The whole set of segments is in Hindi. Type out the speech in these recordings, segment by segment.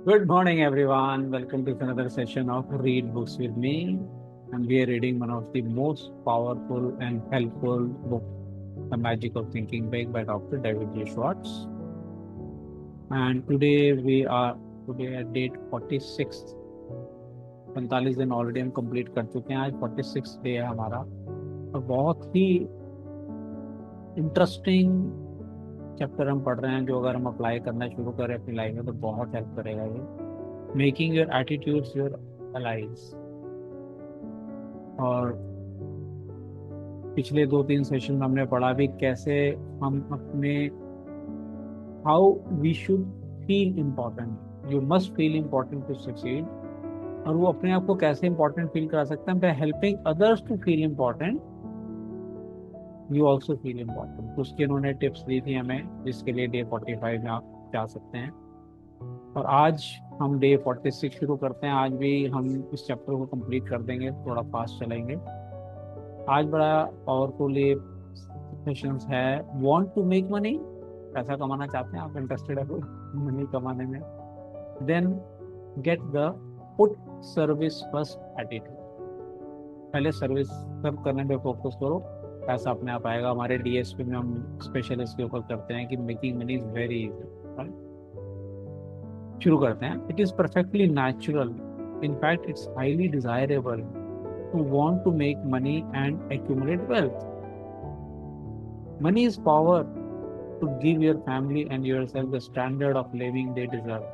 Good morning, everyone. Welcome to another session of Read Books with me. And we are reading one of the most powerful and helpful book, The Magic of Thinking Big by Dr. David J. Schwartz. And today at date 46th. 45 दिन ऑलरेडी हम कंप्लीट कर चुके हैं. आज 46 डे है हमारा और बहुत ही इंटरेस्टिंग चैप्टर हम पढ़ रहे हैं, जो अगर हम अप्लाई करना शुरू करें अपनी लाइफ में तो बहुत हेल्प करेगा ये. Making your attitudes your allies. और पिछले 2-3 सेशन में हमने पढ़ा भी कैसे हम अपने how we should feel important. You must feel important to succeed. और वो अपने आप को कैसे इम्पोर्टेंट फील करा सकते हैं by helping others to feel important. You also feel important. उसकी उन्होंने टिप्स दी थी हमें, जिसके लिए डे 45 में आप जा सकते हैं. और आज हम डे 46 शुरू करते हैं. आज भी हम इस चैप्टर को कंप्लीट कर देंगे, थोड़ा फास्ट चलेंगे. आज बड़ा पावरफुल ये सेशंस है. Want to make money. पैसा कमाना चाहते हैं आप, इंटरेस्टेड है मनी कमाने में. Then get the put service first attitude. पहले सर्विस सर्व करने पे फोकस करो, पैसा अपने आप आएगा. हमारे डीएसपी में हम स्पेशल इसके ऊपर करते हैं कि making money is very easy. शुरू करते हैं. It is perfectly natural, in fact it's highly desirable to want to make money and accumulate wealth. Money is power to give your family and yourself the standard of living they deserve.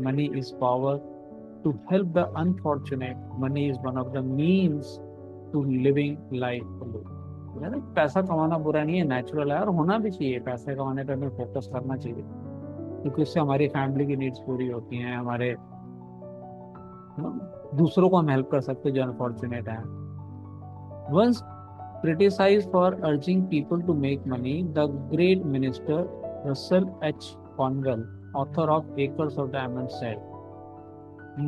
Money is power to help the unfortunate. Money is one of the means to living life fully. यानी पैसा कमाना बुरा नहीं है, नेचुरल है और होना भी चाहिए. पैसे कमाने पर हमें फोकस करना चाहिए क्योंकि उससे हमारी फैमिली की नीड्स पूरी होती हैं. हमारे दूसरों को हम हेल्प कर सकते हैं जो अनफॉर्चुनेट हैं. Once criticized for urging people to make money, the great minister Russell H. Conwell, author of Acres of Diamonds, said,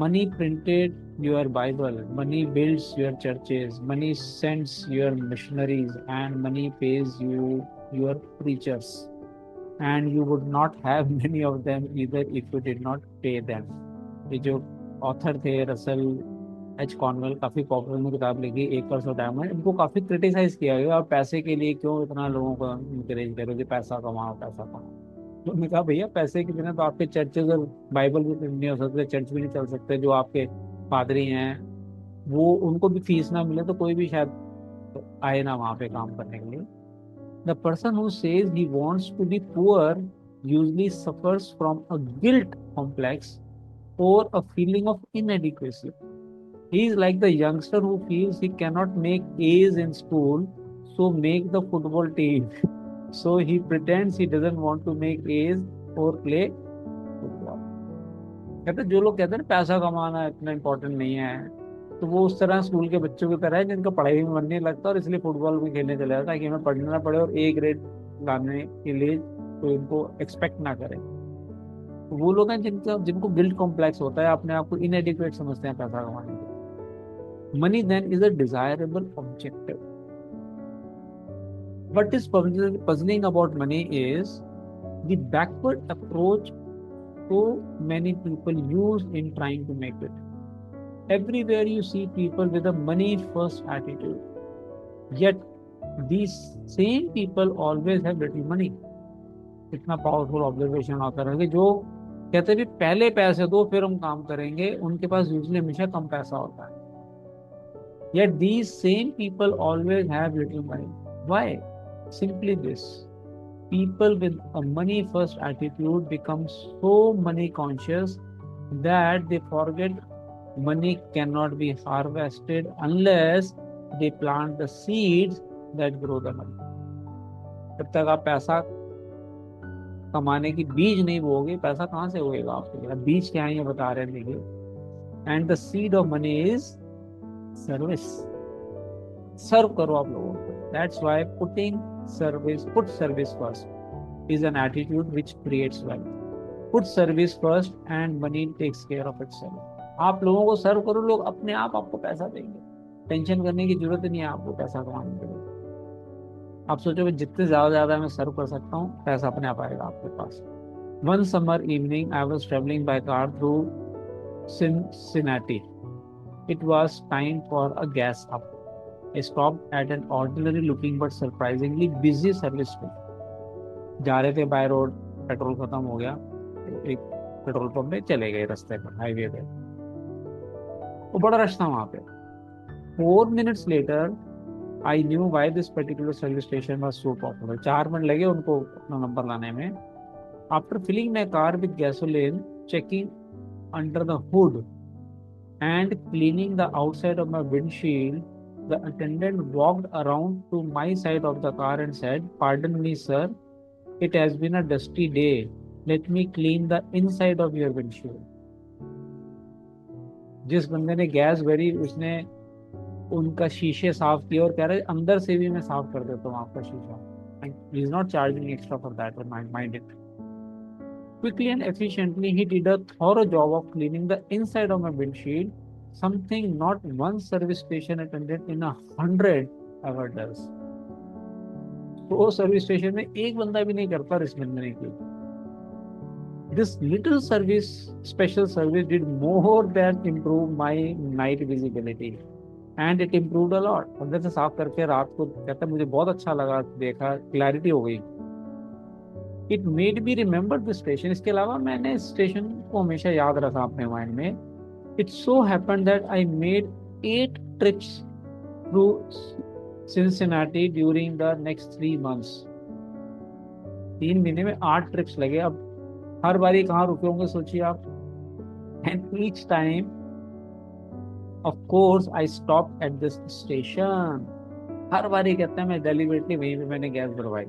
"Money printed your Bible, money builds your churches, money sends your missionaries, and money pays you your preachers. And you would not have many of them either if you did not pay them." ये जो ऑथर थे रसल एच कॉनवेल, काफी पॉपुलर किताब लिखी एकर्स ऑफ डायमंड. इनको काफी क्रिटिसाइज किया गया और पैसे के लिए क्यों इतना लोगों को इंकरेज करोगे, पैसा कमाओ पैसा कमाओ. तो उन्होंने कहा भैया पैसे के बिना तो आपके चर्चेज और बाइबल भी प्रिंट नहीं हो सकते, चर्च भी नहीं चल सकते. जो आपके पादरी हैं वो उनको भी फीस ना मिले तो कोई भी शायद आए ना वहां पे काम करने के लिए. The person who says he wants to be poor usually suffers from a guilt complex or a feeling of inadequacy. He is like the youngster who feels he cannot make A's in school, so make the football team. So he pretends he doesn't want to make A's or play football. कहते जो लोग कहते हैं पैसा कमाना इतना इम्पोर्टेंट नहीं है, तो वो उस तरह स्कूल के बच्चों की तरह है जिनका पढ़ाई में मन नहीं लगता और इसलिए फुटबॉल भी खेलने चले जाता है कि हमें पढ़ना ना पड़े और ए ग्रेड लाने के लिए तो इनको एक्सपेक्ट ना करें. वो लोग हैं जिनको गिल्ट कॉम्प्लेक्स होता है, अपने आप को इनएडिक्वेट समझते हैं पैसा कमाने के. Money then is a desirable objective. What is puzzling about money is the backward approach so many people use in trying to make it. Everywhere you see people with a money first attitude, yet these same people always have little money. इतना पावरफुल ऑब्जर्वेशन आता है कि जो कहते भी पहले पैसे दो फिर हम काम करेंगे, उनके पास यूजली हमेशा कम पैसा होता है. Yet these same people always have little money. Why? Simply this. People with a money first attitude become so money conscious that they forget money cannot be harvested unless they plant the seeds that grow the money. जब तक आप पैसा कमाने की बीज नहीं बोओगे, पैसा कहाँ से होएगा आपके. बीज क्या है ये बता रहे हैं, देखिए. And the seed of money is service. Serve करो आप लोगों को. That's why put service first is an attitude which creates wealth. Put service first and money takes care of itself. आप लोगों को सर्व करो, लोग अपने आप आपको पैसा देंगे. टेंशन करने की जरूरत नहीं है आपको पैसा कमाने के लिए. आप सोचो जितने ज्यादा मैं सर्व कर सकता हूँ पैसा अपने आप आएगा आपके पास. One summer evening, I was traveling by car through Cincinnati. It was time for a gas up. I stopped at an ordinary looking but surprisingly busy service station. जा रहे थे बाय रोड, पेट्रोल खत्म हो गया, एक पेट्रोल पंप में चले गए रास्ते पर, हाईवे पे। वो बड़ा रश था वहां पे। 4 minutes later, I knew why this particular service station was so popular. 4 minute लगे उनको अपना नंबर लाने में। After filling my car with gasoline, checking under the hood, and cleaning the outside of my windshield, the attendant walked around to my side of the car and said, "Pardon me, sir. It has been a dusty day. Let me clean the inside of your windshield." जिस बंदे ने गैस भरी उसने उनका शीशे साफ किए और कह रहे अंदर से भी मैं साफ कर देता हूँ आपका शीशा। He is not charging extra for that, but mind it. Quickly and efficiently, he did a thorough job of cleaning the inside of my windshield, something not one service station attendant in 100 ever does. तो सर्विस स्टेशन में एक बंदा भी नहीं करता इस बंदे ने की। This little service, special service, did more than improve my night visibility, and it improved a lot. अंदर से साफ करके रात को कहता मुझे बहुत अच्छा लगा, देखा क्लैरिटी हो गई। It made me remember the station. इसके अलावा मैंने स्टेशन को हमेशा याद रखा अपने माइंड में। It so happened that I made 8 trips through Cincinnati during the next 3 months. 3 महीने में 8 ट्रिप्स लगे। अब हर बारी कहाँ रुके होंगे सोचिए आप। And each time, of course, I stopped at this station. हर बारी कहता है मैं डेलिबरेटली वहीं पे मैंने गैस भरवाई,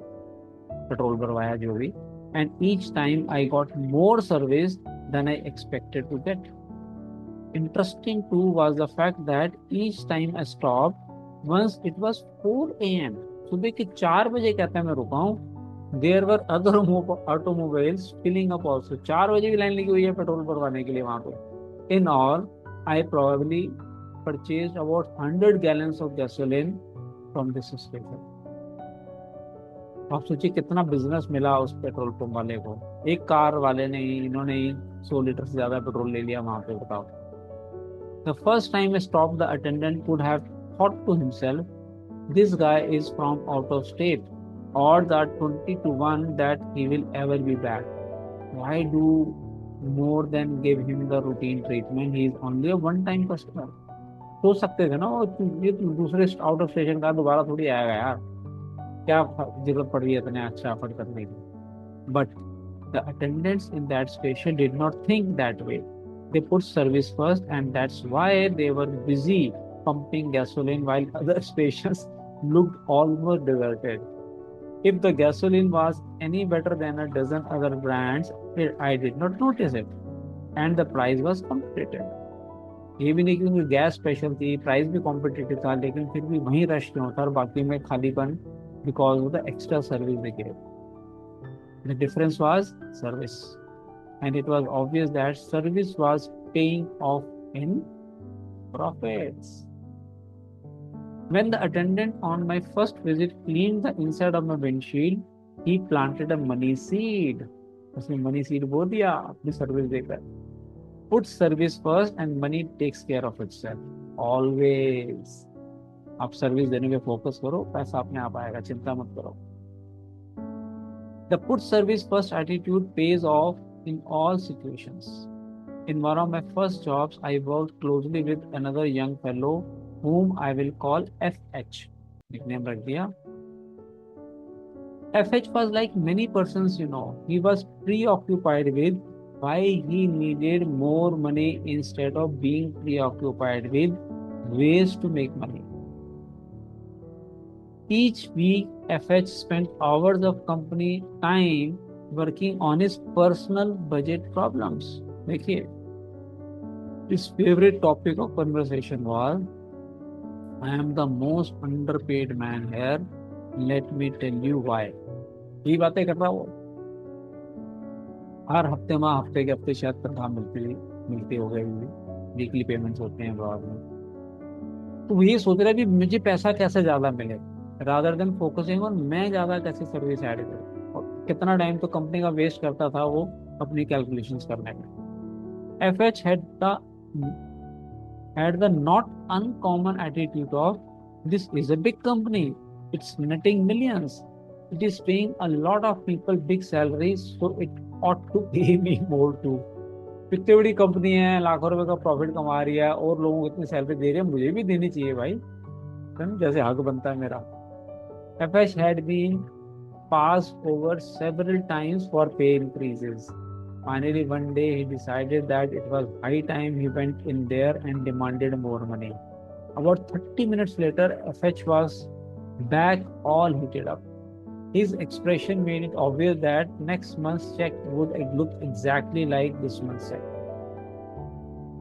पेट्रोल भरवाया जो भी। And each time I got more service than I expected to get. Interesting too was the fact that each time I stopped, once it was 4 a.m. सुबह के 4 बजे कहता है मैं रुका हूँ। There were other automobiles filling up also. 4 बजे भी लाइन लगी हुई है पेट्रोल भरवाने के लिए वहां पे। In all, I probably purchased about 100 gallons of gasoline from this station. आप सोचिए कितना बिजनेस मिला उस पेट्रोल पंप वाले को। एक कार वाले ने ही, इन्होंने ही 100 लीटर से ज्यादा पेट्रोल ले लिया वहां पे, बताओ। The first time I stopped, the attendant could have thought to himself, this guy is from out of state, or that 20 to 1 that he will ever be back. Why do more than give him the routine treatment? He is only a one-time customer. सोच सकते थे ना वो, ये तो दूसरे आउट ऑफ स्टेशन का दोबारा थोड़ी आएगा यार, क्या जरूरत पड़ रही है इतने अच्छा एफर्ट करने की। But the attendants in that station did not think that way. They put service first and that's why they were busy pumping gasoline while other stations looked almost deserted. If the gasoline was any better than a dozen other brands, I did not notice it, and the price was competitive. ये भी नहीं कि उनकी गैस स्पेशल थी, प्राइस भी कॉम्पिटिटिव था, लेकिन फिर भी वहीं रश क्यों था और बाकी में खालीपन, because of the extra service they give. The difference was service, and it was obvious that service was paying off in profits. When the attendant on my first visit cleaned the inside of my windshield, he planted a money seed. उसने money seed बो दिया अपनी सर्विस देकर। Put service first and money takes care of itself. Always. आप सर्विस देने पे फोकस करो, पैसा अपने आप आएगा, चिंता मत करो। The put service first attitude pays off in all situations. In one of my first jobs, I worked closely with another young fellow whom I will call FH. Nickname रख दिया। FH was like many persons, you know. He was preoccupied with why he needed more money instead of being preoccupied with ways to make money. Each week, FH spent hours of company time working on his personal budget problems. देखिए, his favorite topic of conversation was, I am the most underpaid man here. Let me tell you why. ये बातें कर रहा वो। हर हफ्ते हफ्ते के हफ्ते शायद तनख्वाह मिलती हो गई, वीकली पेमेंट्स होते हैं बाद में। तो वो ये सोच रहा है कि मुझे पैसा कैसे ज्यादा मिले, रादर देन फोकसिंग और मैं ज्यादा कैसे सर्विस ऐड करूँ। और कितना टाइम तो कंपनी का वेस्ट करता था वो अपनी कैलकुलेशंस करने में। FH had the not uncommon attitude of, this is a big company, it's netting millions, it is paying a lot of people big salaries, so it ought to pay me more too. इतनी बड़ी कंपनी है, लाखों रुपए का प्रॉफिट कमा रही है और लोगों को इतनी सैलरी दे रही है, मुझे भी देनी चाहिए भाई, जैसे हक बनता है मेरा। FH had been passed over several times for pay increases. Finally, one day he decided that it was high time he went in there and demanded more money. About 30 minutes later, FH was back all heated up. His expression made it obvious that next month's check would look exactly like this month's check.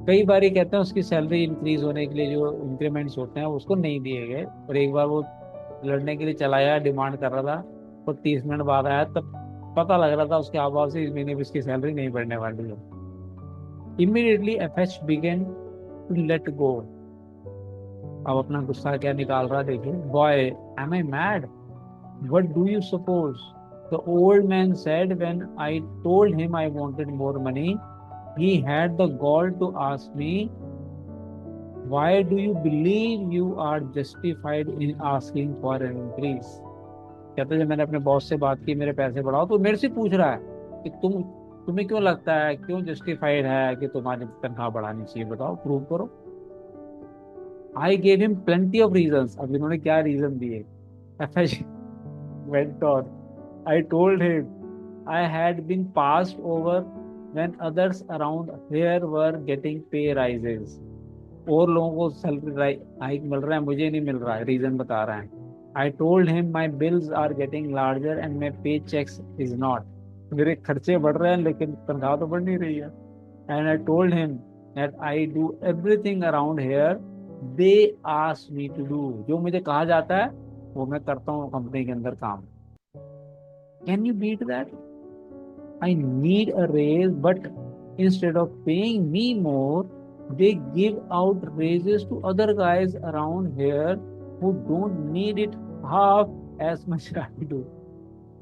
कई बार ये कहते हैं उसकी सैलरी इंक्रीज होने के लिए जो इंक्रीमेंट्स होते हैं उसको नहीं दिए गए, और एक बार वो लड़ने के लिए चला गया, डिमांड कर रहा था, और 30 मिनट बाद आया, तब पता लग रहा था उसके हाव से इस महीने भी इसकी सैलरी नहीं बढ़ने वाली है। Immediately FH began to let go. अब अपना गुस्सा क्या निकाल रहा देखिए। Boy, am I mad? What do you suppose? The old man said when I told him I wanted more money, he had the gall to ask me, why do you believe you are justified in asking for an increase? कहते जब मैंने अपने बॉस से बात की मेरे पैसे बढ़ाओ, तो मेरे से पूछ रहा है कि तुम्हें क्यों लगता है, क्यों जस्टिफाइड है कि तुम्हारी तनख्वाह बढ़ानी चाहिए, बताओ, प्रूव करो। I gave him plenty of reasons. अब इन्होंने क्या रीजन दिए? FH went on, I told him I had been passed over when others around here were getting pay rises. और लोगों को सैलरी हाइक मिल रहा है, मुझे नहीं मिल रहा है, रीजन बता रहा है। I told him my bills are getting larger and my paychecks is not. मेरे खर्चे बढ़ रहे हैं लेकिन तनख्वाह तो बढ़ नहीं रही है। And I told him that I do everything around here they ask me to do. जो मुझे कहा जाता है वो मैं करता हूँ कंपनी के अंदर काम। Can you beat that? I need a raise, but instead of paying me more, they give out raises to other guys around here who don't need it half as much as I do.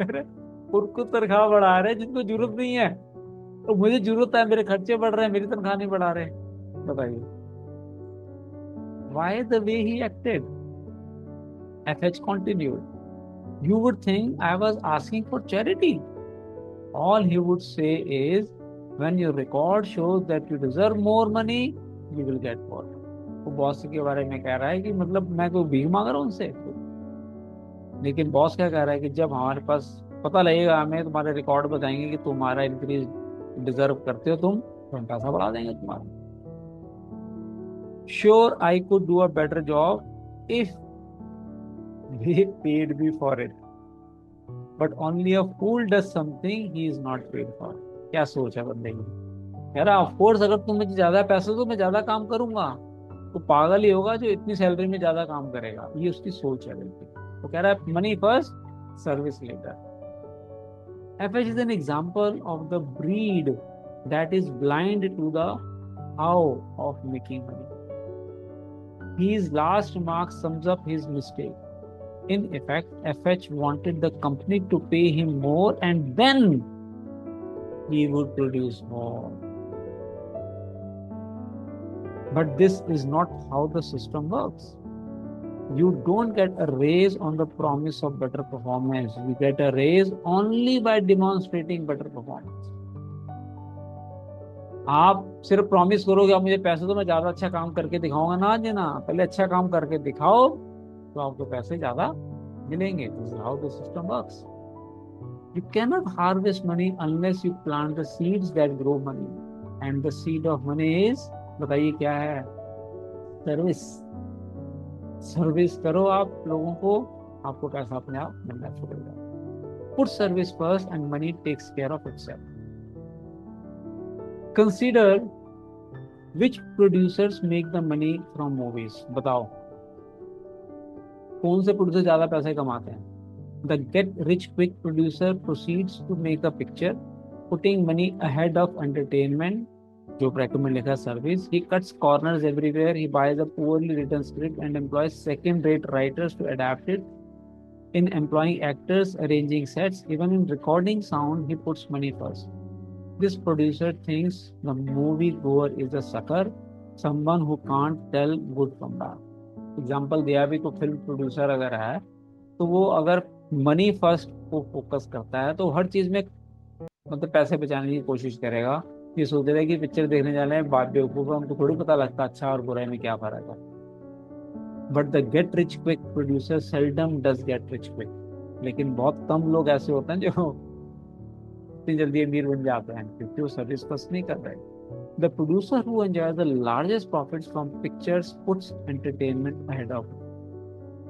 उनको तनख्वाह बढ़ा रहे हैं जिनको जरूरत नहीं है, तो मुझे जरूरत है, मेरे खर्चे बढ़ रहे हैं, मेरी तनख्वाह नहीं बढ़ा रहे। बताइए, why the way he acted? FH continued, you would think I was asking for charity. All he would say is, when your record shows that you deserve more money, you will get more. वो बॉस के बारे में कह रहा है कि मतलब मैं कोई भीख मांग रहा हूँ उनसे, लेकिन बॉस क्या कह रहा है कि जब हमारे पास पता लगेगा, हमें तुम्हारे रिकॉर्ड बताएंगे कि तुम्हारा इंक्रीज डिजर्व करते हो तुम, तो हम पैसा बढ़ा देंगे तुम्हारा। Sure I could do a better job if they paid me for it, but only a fool does something he is not paid for. क्या सोच है बंदे की? कह रहा ऑफ कोर्स अगर तुम मुझे ज्यादा पैसे दो मैं ज्यादा काम करूंगा, तो पागल ही होगा जो इतनी सैलरी में ज्यादा काम करेगा, ये उसकी सोच है बिल्कुल। तो कह रहा है money first, service later. FH is an example of the breed that is blind to the how of making money. His last remark sums up his mistake. In effect, FH wanted the company to pay him more and then he would produce more. But this is not how the system works. You don't get a raise on the promise of better performance. You get a raise only by demonstrating better performance. आप सिर्फ प्रॉमिस करो कि आप मुझे पैसे दो, मैं ज्यादा अच्छा काम करके दिखाऊंगा, ना देना, पहले अच्छा काम करके दिखाओ तो आपको पैसे ज्यादा मिलेंगे। This is how the system works. You cannot harvest money unless you plant the seeds that grow money. And the seed of money is, बताइए क्या है? सर्विस। सर्विस करो आप लोगों को, आपको पैसा अपने आप मिलना शुरू हो जाएगा। Put service first and money takes care of itself. Consider which producers make the money from movies. बताओ कौन से प्रोड्यूसर ज्यादा पैसे कमाते हैं? The get rich quick producer proceeds to make a picture, putting money ahead of entertainment, जो ब्रैकेट में लिखा है service. He cuts corners everywhere, he buys a poorly written script and employs second rate writers to adapt it. In employing actors, arranging sets, even in recording sound, he puts money first. This producer thinks the movie goer is a sucker, someone who can't tell good from bad. Example दिया भी तो फिल्म प्रोड्यूसर अगर है तो वो अगर मनी फर्स्ट को फोकस करता है तो हर चीज में मतलब पैसे बचाने की कोशिश करेगा। ये सोच रहे हैं कि पिक्चर देखने जा रहे हैं बात बेवकूफ है, उनको थोड़ी पता लगता अच्छा और बुराई में क्या फर्क है। But the get rich quick producer seldom does get rich quick. लेकिन बहुत कम लोग ऐसे होते हैं जो इतनी जल्दी अमीर बन जाते हैं क्योंकि वो सर्विस फर्स्ट नहीं कर रहे। The producer who enjoy the largest profits from pictures puts entertainment ahead of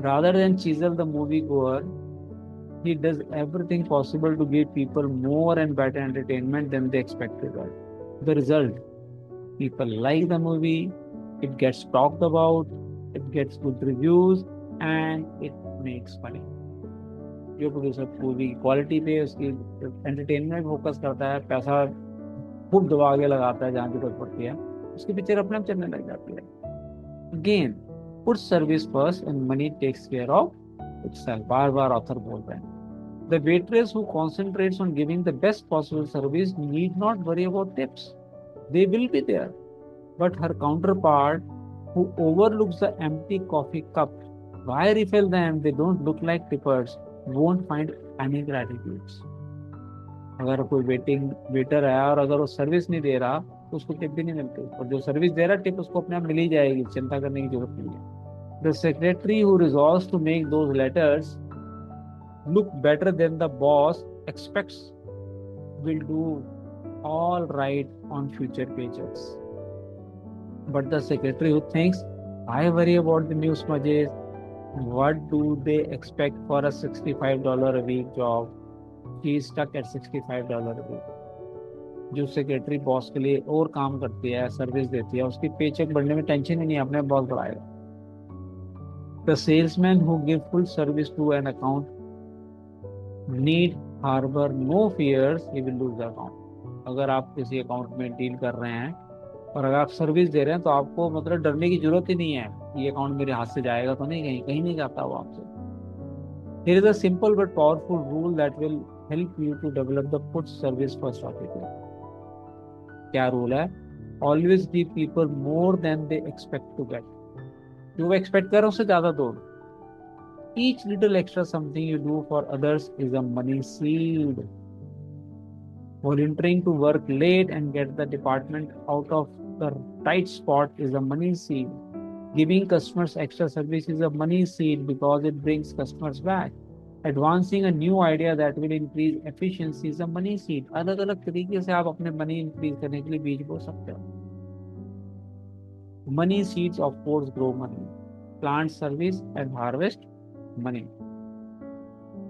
rather than chisel the movie goer. He does everything possible to give people more and better entertainment than they expected. The result, people like the movie, it gets talked about, it gets good reviews, and it makes money. जो प्रोड्यूसर मूवी की क्वालिटी पे उसकी एंटरटेनमेंट फोकस करता है, पैसा खूब दबा के लगाता है जहाँ जरूरत पड़ती है, उसकी पिक्चर अपने आप चलने लग जाती है। Again put service first and money takes care of itself, बार बार ऑथर बोल रहे हैं। The waitress who concentrates on giving the best possible service need not worry about tips. They will be there. But her counterpart, who overlooks the empty coffee cup, why refill them? They don't look like tippers, won't find any gratitude. अगर कोई वेटर है और अगर वो सर्विस नहीं दे रहा तो उसको टिप भी नहीं मिलती, और जो सर्विस दे रहा टिप उसको अपने आप मिल ही जाएगी, चिंता करने की जरूरत नहीं है। The secretary who resolves to make those letters look better than the boss expects will do all right on future paychecks. But the secretary who thinks, I worry about the new smudges, what do they expect for a $65 a week job? She is stuck at $65 a week. जो सेक्रेटरी बॉस के लिए और काम करती है, सर्विस देती है, उसकी पेचेक बढ़ने में टेंशन ही नहीं है, अपने बॉस बढ़ाएगा। The salesman who give full service to an account need harbor no fears he will lose the account। अगर आप किसी अकाउंट में डील कर रहे हैं और अगर आप सर्विस दे रहे हैं तो आपको मतलब डरने की जरूरत ही नहीं है, ये अकाउंट मेरे हाथ से जाएगा तो नहीं, कहीं कहीं नहीं जाता वो आपसे। Here is a simple but powerful rule that will help you to develop the put service first attitude। क्या रूल है? Always give people more than they expect to get। जो वो एक्सपेक्ट कर रहे हैं उससे ज्यादा दो। Each little extra something you do for others is a money seed। Volunteering to work late and get the department out of the tight spot is a money seed। Giving customers extra service is a money seed because it brings customers back। Advancing a new idea that will increase efficiency is a money seed। अलग अलग तरीके से आप अपने मनी इंक्रीज करने के लिए बीज बो सकते हो। Money seeds of course grow money। Plant service and harvest money।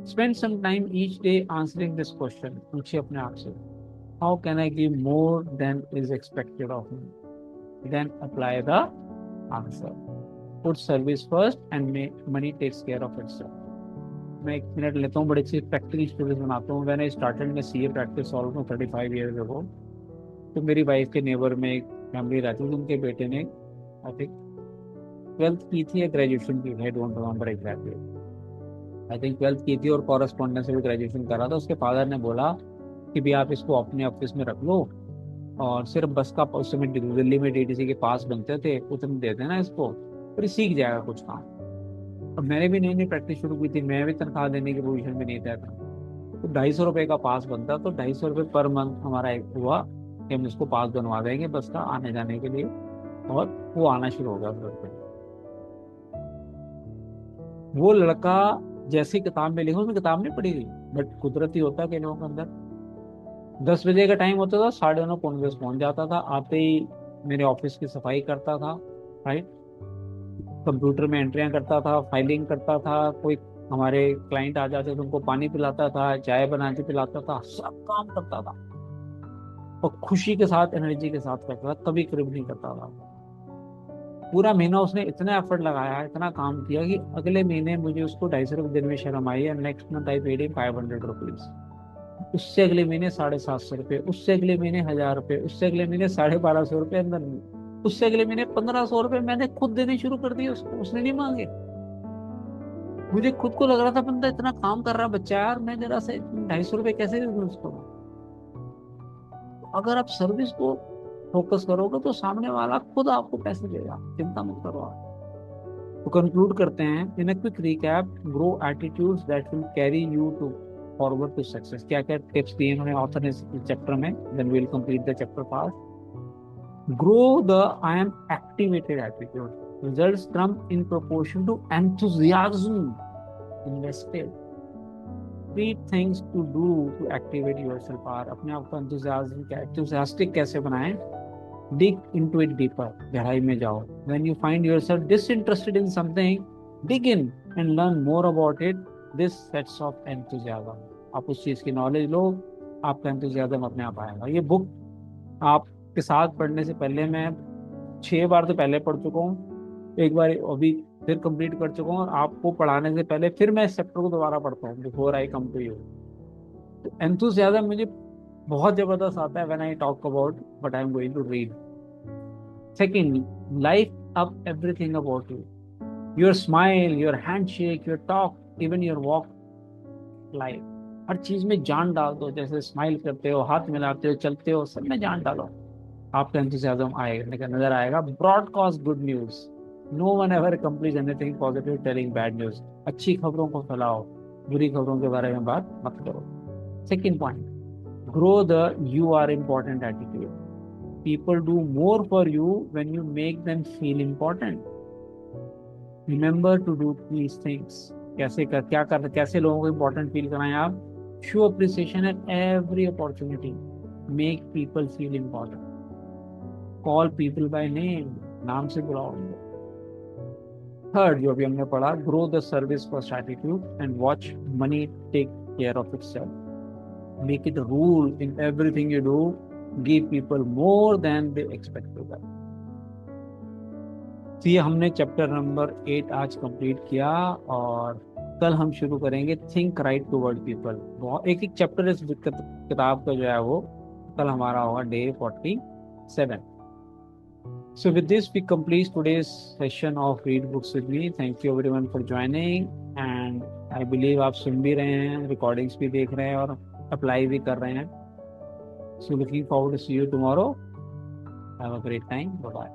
Spend some time each day answering this question। पूछिए अपने आप से, how can I give more than is expected of me? Then apply the answer। Put service first and money takes care of itself। मैं एक मिनट लेता हूँ, बड़ी अच्छी प्रैक्टिकल स्टोरीज बनाता हूँ। मैंने स्टार्टेड में CA practice almost 35 years ago. तो मेरी वाइफ के नेबर में एक फैमिली रहती थी, उनके बेटे ने आई थिंक 12th की थी या ग्रेजुएशन की, I don't remember exactly, I think 12th की थी और कॉरेस्पॉन्डेंस से भी ग्रेजुएशन कर रहा था। उसके फादर ने बोला कि भी आप इसको अपने ऑफिस में रख लो और सिर्फ बस का, उस समय दिल्ली में डीटीसी के पास बनते थे, उतने दे देना इसको, फिर सीख जाएगा कुछ काम। और मैंने भी नई नई प्रैक्टिस शुरू की थी, मैं भी तनख्वाह देने की पोजीशन में नहीं था। तो 250 रुपये का पास बनता, तो 250 रुपये पर मंथ हमारा एक हुआ कि हम इसको पास बनवा देंगे बस का आने जाने के लिए, और वो आना शुरू हो गया उस वक्त पे। वो लड़का जैसी किताब में लिखा, उसने किताब नहीं पढ़ी थी, बट कुदरती होता है कि लोगों के अंदर 10 बजे का टाइम होता था, 9:30 पौने 10 पहुंच जाता था। आते ही मेरे ऑफिस की सफाई करता था, राइट, कंप्यूटर में एंट्रियां करता था, फाइलिंग करता था, कोई हमारे क्लाइंट आ जाते तो उनको पानी पिलाता था, चाय बना के पिलाता था, सब काम करता था और खुशी के साथ एनर्जी के साथ करता था, कभी क्रिब नहीं करता था। पूरा महीना उसने इतना एफर्ट लगाया, इतना काम किया कि अगले महीने मुझे उसको 250 रुपये देने में शर्म आई है। Next month I paid 500 rupees. उससे अगले महीने 750 रुपये, उससे अगले महीने 1000 रुपये, उससे अगले महीने 1250 रुपये, अंदर उससे अगले महीने 1500 रुपये मैंने खुद देने शुरू कर दिए उसको, उसने नहीं मांगे। मुझे खुद को लग रहा था बंदा इतना काम कर रहा बच्चा यार, मैं जरा से 250 रुपये कैसे दे दूं उसको। अगर आप सर्विस को फोकस करोगे तो सामने वाला खुद आपको पैसे देगा, चिंता मत करो आप। तो कंक्लूड करते हैं, in a quick recap, grow attitudes that will carry you to forward to success. क्या क्या टिप्स दिए उन्होंने ऑथर ने इस चैप्टर में, then we will complete the chapter fast. Grow the I am activated attitude. Results come in proportion to enthusiasm invested. Three things to do to activate yourself are, अपने आप को enthusiastic कैसे बनाएं? Dig into it deeper. गहराई में जाओ. When you find yourself disinterested in something, dig in and learn more about it. This sets off enthusiasm. आप उस चीज की नॉलेज लो, आपका enthusiasm अपने आप आएगा। ये बुक आपके साथ पढ़ने से पहले मैं 6 बार तो पहले पढ़ चुका हूँ, एक बार अभी फिर कंप्लीट कर चुका हूँ, और आपको पढ़ाने से पहले फिर मैं इस चैप्टर को दोबारा पढ़ता हूँ before I come to you. तो एंथुसियाज्म मुझे बहुत जबरदस्त आता है when I talk about what I am going to read. Secondly, life up everything about you, your smile, your handshake, your talk, even your walk, life. हर चीज में जान डाल दो, जैसे स्माइल करते हो, हाथ मिलाते हो, चलते हो, सब में जान डालो, आपका एंथुसियाज्म आएगा, नजर आएगा। Broadcast good news, no one ever complete anything positive telling bad news. अच्छी खबरों को फैलाओ, बुरी खबरों के बारे में बात मत करो। Second point, grow the you are important attitude. People do more for you when you make them feel important. Remember to do these things. कैसे लोगों को इम्पोर्टेंट फील कराएं आप? Show appreciation at every opportunity, make people feel important. Call people by name, नाम से बुलाओ उनको। थर्ड, जो अभी हमने पढ़ा, grow the service first attitude and watch money take care of itself. Make it rule in everything you do, give people more than they expect to that. तो ये हमने चैप्टर नंबर 8 आज कंप्लीट किया, और कल हम शुरू करेंगे थिंक राइट टूवर्ड पीपल। बहुत एक एक चैप्टर इस किताब का जो है वो कल हमारा होगा day 47। So with this, we complete today's session of Read Books with Me. Thank you everyone for joining, and I believe आप सुन भी रहे हैं, recordings भी देख रहे हैं और apply भी कर रहे हैं। So looking forward to see you tomorrow. Have a great time. Bye bye.